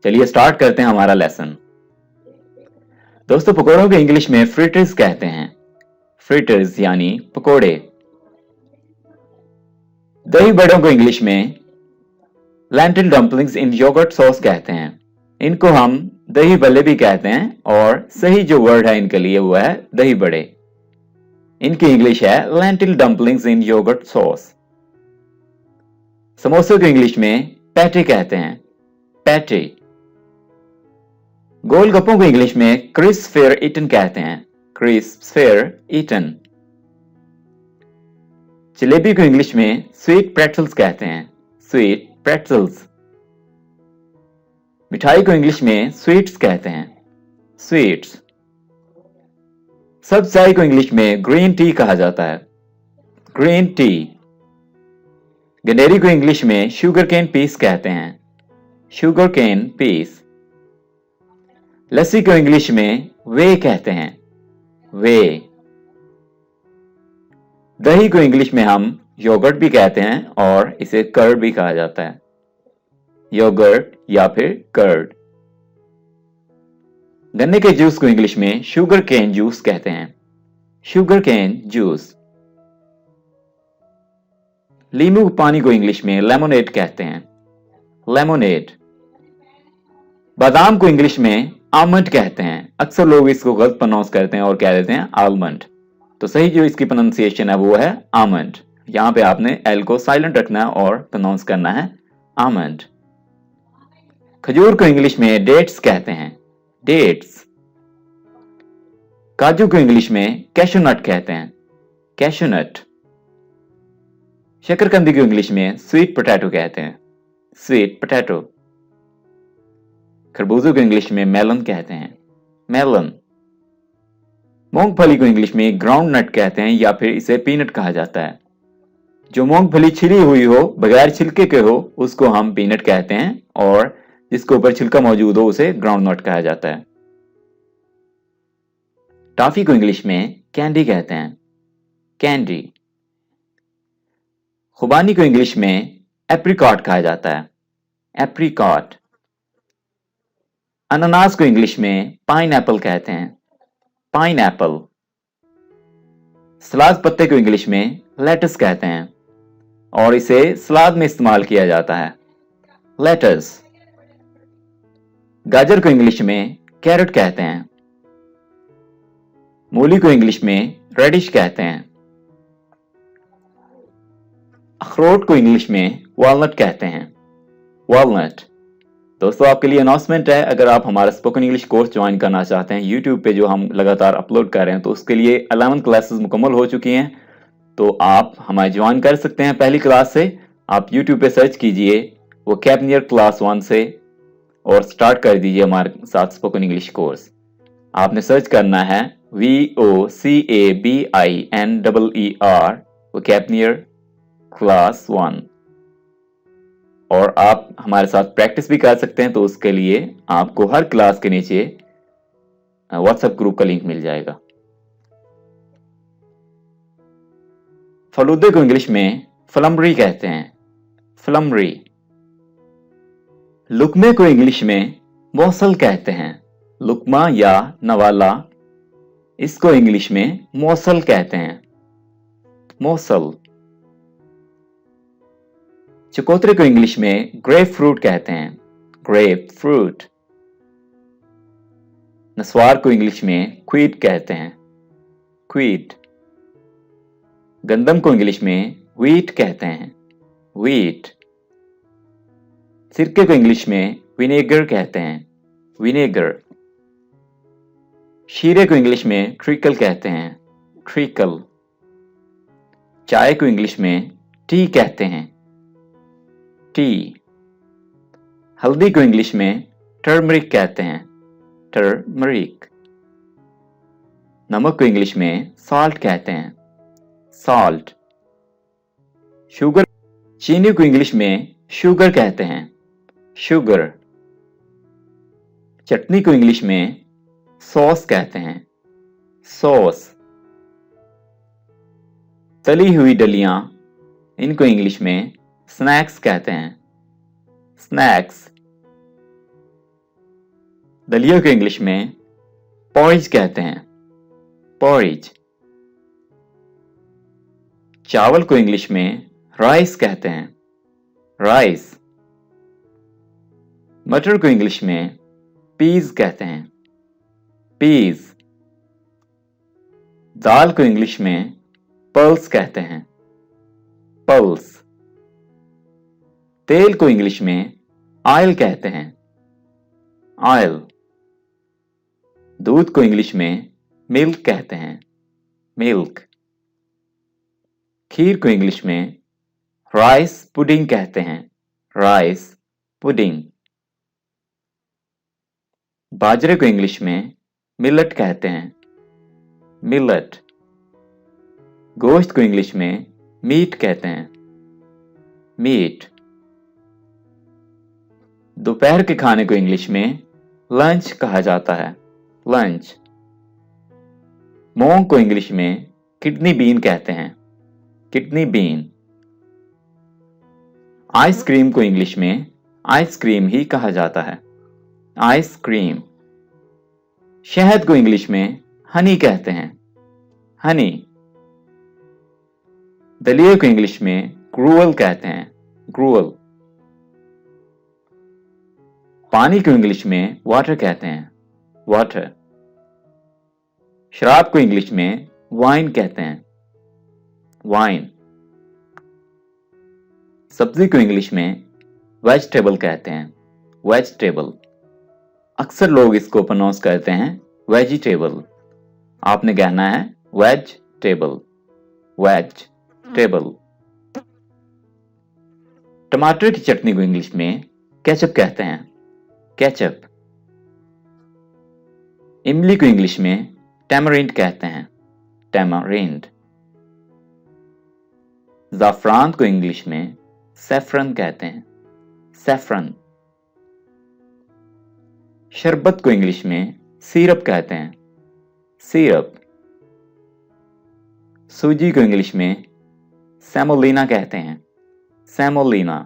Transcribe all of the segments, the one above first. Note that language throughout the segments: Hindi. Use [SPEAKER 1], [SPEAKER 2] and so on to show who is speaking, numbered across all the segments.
[SPEAKER 1] चलिए स्टार्ट करते हैं हमारा लेसन। दोस्तों, पकौड़ों को इंग्लिश में फ्रिटर्स कहते हैं। फ्रिटर्स यानी पकोड़े। दही बड़ों को इंग्लिश में लेंटिल डम्पलिंग्स इन योगर्ट सॉस कहते हैं। इनको हम दही बल्ले भी कहते हैं और सही जो वर्ड है इनके लिए वो है दही बड़े। इनकी इंग्लिश है लेंटिल डम्पलिंग्स इन योगर्ट सॉस। समोसे को इंग्लिश में पैटे कहते हैं। पैटे। गोलगप्पों को इंग्लिश में क्रिस्प फेयर ईटन कहते हैं। Crisp fair eaten. जलेबी को इंग्लिश में स्वीट प्रेटल्स कहते हैं। स्वीट प्रेटल्स। मिठाई को इंग्लिश में स्वीट्स कहते हैं। स्वीट्स। सब चाय को इंग्लिश में ग्रीन टी कहा जाता है। Green tea. गनेरी को इंग्लिश में शुगर केन पीस कहते हैं। शुगर केन पीस। लस्सी को इंग्लिश में वे कहते हैं। वे। दही को इंग्लिश में हम योगर्ट भी कहते हैं और इसे कर्ड भी कहा जाता है। योगर्ट या फिर कर्ड। गन्ने के जूस को इंग्लिश में शुगर केन जूस कहते हैं। Sugar cane juice. नींबू पानी को इंग्लिश में लेमोनेड कहते हैं। लेमोनेड। बादाम को इंग्लिश में आलमंड कहते हैं। अक्सर लोग इसको गलत प्रोनाउंस करते हैं और कह देते हैं आलमंड। तो सही जो इसकी प्रोनाउंसिएशन है वो है आमंड। यहां पे आपने एल को साइलेंट रखना है और प्रोनाउंस करना है आमंड। खजूर को इंग्लिश में डेट्स कहते हैं। डेट्स। काजू को इंग्लिश में कैशू नट कहते हैं। कैशू नट। शकरकंदी को इंग्लिश में स्वीट पोटैटो कहते हैं। Sweet potato. खरबूजे को इंग्लिश में मेलन कहते हैं। मेलन। मूंगफली को इंग्लिश में ग्राउंड नट कहते हैं या फिर इसे पीनट कहा जाता है। जो मूंगफली छिली हुई हो, बगैर छिलके के हो, उसको हम पीनट कहते हैं और जिसके ऊपर छिलका मौजूद हो उसे ग्राउंड नट कहा जाता है। टॉफी को इंग्लिश में कैंडी कहते हैं। कैंडी। खुबानी को इंग्लिश में एप्रिकॉट कहा जाता है। एप्रिकॉट। अनानास को इंग्लिश में पाइन एप्पल कहते हैं। Pine Apple. सलाद पत्ते को इंग्लिश में लेटस कहते हैं और इसे सलाद में इस्तेमाल किया जाता है। लेटस। गाजर को इंग्लिश में कैरेट कहते हैं। मूली को इंग्लिश में रेडिश कहते हैं। अखरोट को इंग्लिश में वॉलनट कहते हैं। वॉलनट। दोस्तों, आपके लिए अनाउंसमेंट है, अगर आप हमारा स्पोकन इंग्लिश कोर्स ज्वाइन करना चाहते हैं यूट्यूब पे जो हम लगातार अपलोड कर रहे हैं, तो उसके लिए 11 क्लासेस मुकम्मल हो चुकी हैं। तो आप हमारे ज्वाइन कर सकते हैं पहली क्लास से। आप यूट्यूब पे सर्च कीजिए वो कैपनियर क्लास 1 से और स्टार्ट कर दीजिए हमारे साथ स्पोकन इंग्लिश कोर्स। आपने सर्च करना है VOCABINEER वो कैपनियर क्लास 1 और आप हमारे साथ प्रैक्टिस भी कर सकते हैं। तो उसके लिए आपको हर क्लास के नीचे व्हाट्सएप ग्रुप का लिंक मिल जाएगा। फलूदे को इंग्लिश में फ्लमरी कहते हैं। फ्लमरी। लुकमे को इंग्लिश में मौसल कहते हैं। लुकमा या नवाला, इसको इंग्लिश में मौसल कहते हैं। मौसल। चकोतरे को इंग्लिश में ग्रेप फ्रूट कहते हैं। Grep fruit. नस्वार को इंग्लिश में क्वीट कहते हैं। क्वीट। गंदम को इंग्लिश में व्हीट कहते हैं। व्हीट। सिरके को इंग्लिश में विनेगर कहते हैं। विनेगर। शीरे को इंग्लिश में ट्रिकल कहते हैं। ट्रिकल। चाय को इंग्लिश में टी कहते हैं। टी। हल्दी को इंग्लिश में टर्मरिक कहते हैं। टर्मरिक। नमक को इंग्लिश में सॉल्ट कहते हैं। सॉल्ट। शुगर। चीनी को इंग्लिश में शुगर कहते हैं। शुगर। चटनी को इंग्लिश में सॉस कहते हैं। सॉस। तली हुई डलियां, इनको इंग्लिश में स्नैक्स कहते हैं। स्नैक्स। दलिया को इंग्लिश में पॉरिज कहते हैं, पॉरिज। चावल को इंग्लिश में राइस कहते हैं, राइस। मटर को इंग्लिश में पीज कहते हैं, पीज। दाल को इंग्लिश में पल्स कहते हैं, पल्स। तेल को इंग्लिश में ऑयल कहते हैं, ऑयल। दूध को इंग्लिश में मिल्क कहते हैं, मिल्क। खीर को इंग्लिश में राइस पुडिंग कहते हैं, राइस पुडिंग। बाजरे को इंग्लिश में मिलेट कहते हैं, मिलेट। गोश्त को इंग्लिश में मीट कहते हैं, मीट। दोपहर के खाने को इंग्लिश में लंच कहा जाता है, लंच। मूंग को इंग्लिश में किडनी बीन कहते हैं, किडनी बीन। आइसक्रीम को इंग्लिश में आइसक्रीम ही कहा जाता है, आइसक्रीम। शहद को इंग्लिश में हनी कहते हैं, हनी। दलिया को इंग्लिश में ग्रूअल कहते हैं, ग्रूअल। पानी को इंग्लिश में वाटर कहते हैं, वाटर। शराब को इंग्लिश में वाइन कहते हैं, वाइन। सब्जी को इंग्लिश में वेजिटेबल कहते हैं, वेजिटेबल। अक्सर लोग इसको प्रोनाउंस करते हैं वेजिटेबल। आपने कहना है वेज टेबल, वेज टेबल। टमाटर की चटनी को इंग्लिश में केचप कहते हैं, केचप। इमली को इंग्लिश में टैमरिंड कहते हैं, टैमरिंड। ज़ाफ़रान को इंग्लिश में सैफरन कहते हैं, सैफरन। शरबत को इंग्लिश में सिरप कहते हैं, सिरप। सूजी को इंग्लिश में सेमोलिना कहते हैं, सेमोलिना।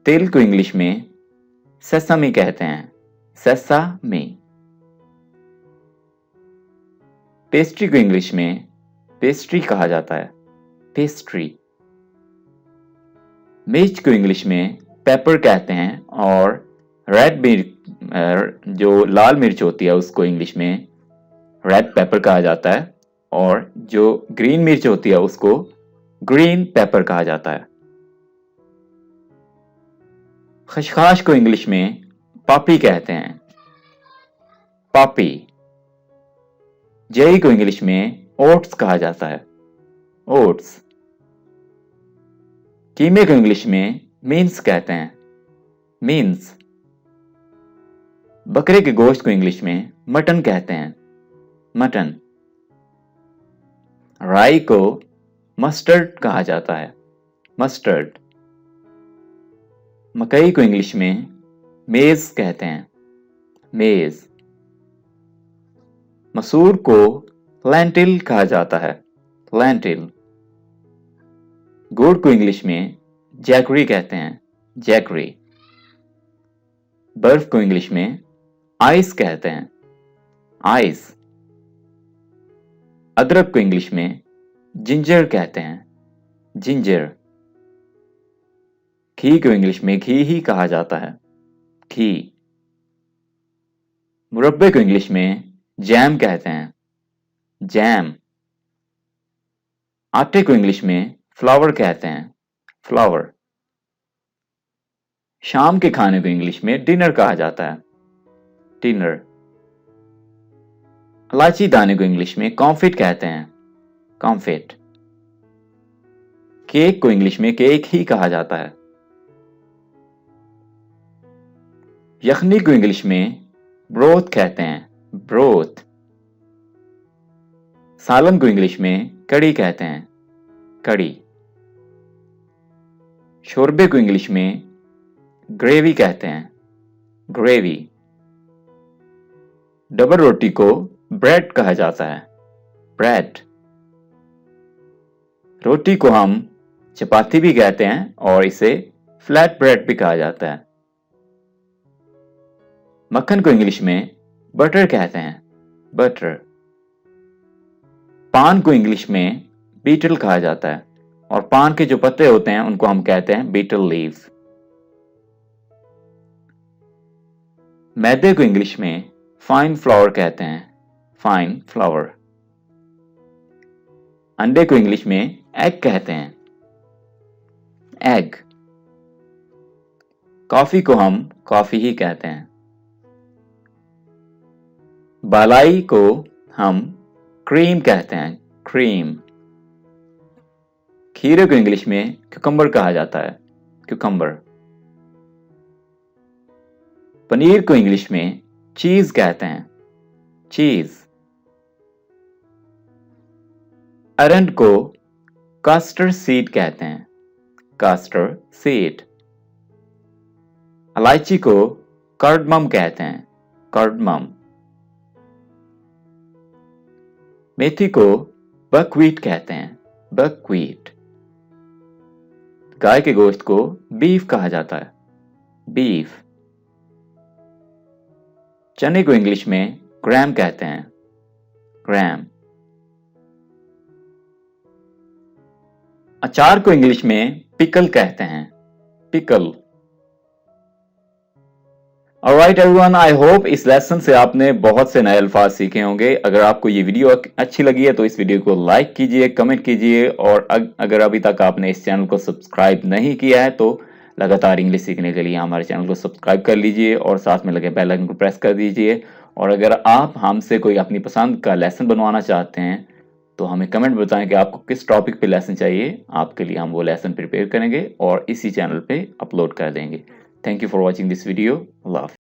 [SPEAKER 1] तेल को इंग्लिश में सेसामी कहते हैं, सेसामी। पेस्ट्री को इंग्लिश में पेस्ट्री कहा जाता है, पेस्ट्री। मिर्च को इंग्लिश में पेपर कहते हैं और रेड मिर्च, जो लाल मिर्च होती है उसको इंग्लिश में रेड पेपर कहा जाता है और जो ग्रीन मिर्च होती है उसको ग्रीन पेपर कहा जाता है। खसखस को इंग्लिश में पापी कहते हैं, पापी। जेई को इंग्लिश में ओट्स कहा जाता है, ओट्स। कीमे को इंग्लिश में मीन्स कहते हैं, मीन्स। बकरे के गोश्त को इंग्लिश में मटन कहते हैं, मटन। राई को मस्टर्ड कहा जाता है, मस्टर्ड। मकई को इंग्लिश में मेज कहते हैं, मेज। मसूर को लैंटिल कहा जाता है, लैंटिल। गुड़ को इंग्लिश में जैगरी कहते हैं, जैगरी। बर्फ को इंग्लिश में आइस कहते हैं, आइस। अदरक को इंग्लिश में जिंजर कहते हैं, जिंजर। घी को इंग्लिश में घी ही कहा जाता है, घी। मुरब्बे को इंग्लिश में जैम कहते हैं, जैम। आटे को इंग्लिश में फ्लावर कहते हैं, फ्लावर। शाम के खाने को इंग्लिश में डिनर कहा जाता है, डिनर। इलायची दाने को इंग्लिश में कॉन्फिट कहते हैं, कॉन्फिट। केक को इंग्लिश में केक ही कहा जाता है। यखनी को इंग्लिश में ब्रोथ कहते हैं, ब्रोथ। सालन को इंग्लिश में कड़ी कहते हैं, कड़ी। शोरबे को इंग्लिश में ग्रेवी कहते हैं, ग्रेवी। डबल रोटी को ब्रेड कहा जाता है, ब्रेड। रोटी को हम चपाती भी कहते हैं और इसे फ्लैट ब्रेड भी कहा जाता है। मक्खन को इंग्लिश में बटर कहते हैं, बटर। पान को इंग्लिश में बीटल कहा जाता है और पान के जो पत्ते होते हैं उनको हम कहते हैं बीटल लीव्स। मैदे को इंग्लिश में फाइन फ्लावर कहते हैं, फाइन फ्लावर। अंडे को इंग्लिश में एग कहते हैं, एग। कॉफी को हम कॉफी ही कहते हैं। बालाई को हम क्रीम कहते हैं, क्रीम। खीरे को इंग्लिश में क्यूकम्बर कहा जाता है, क्यूकम्बर। पनीर को इंग्लिश में चीज कहते हैं, चीज। अरंड को कास्टर सीड कहते हैं, कास्टर सीड। इलायची को कार्डमम कहते हैं, कार्डमम। मेथी को बकव्हीट कहते हैं, बकव्हीट। गाय के गोश्त को बीफ कहा जाता है, बीफ। चने को इंग्लिश में ग्रैम कहते हैं, ग्रैम। अचार को इंग्लिश में पिकल कहते हैं, pickle. Alright everyone, I hope इस लेसन से आपने बहुत से नए अल्फाज सीखे होंगे। अगर आपको ये वीडियो अच्छी लगी है तो इस वीडियो को लाइक कीजिए, कमेंट कीजिए और अगर अभी तक आपने इस चैनल को सब्सक्राइब नहीं किया है तो लगातार इंग्लिश सीखने के लिए हमारे चैनल को सब्सक्राइब कर लीजिए और साथ में लगे बेल आइकन को प्रेस कर दीजिए। और अगर आप हमसे कोई अपनी पसंद का लेसन बनवाना चाहते हैं तो हमें कमेंट बताएं कि आपको किस टॉपिक पे लेसन चाहिए। आपके लिए हम वो लेसन प्रिपेयर करेंगे और इसी चैनल पे अपलोड कर देंगे। Thank you for watching this video. अल्लाह हाफिज़।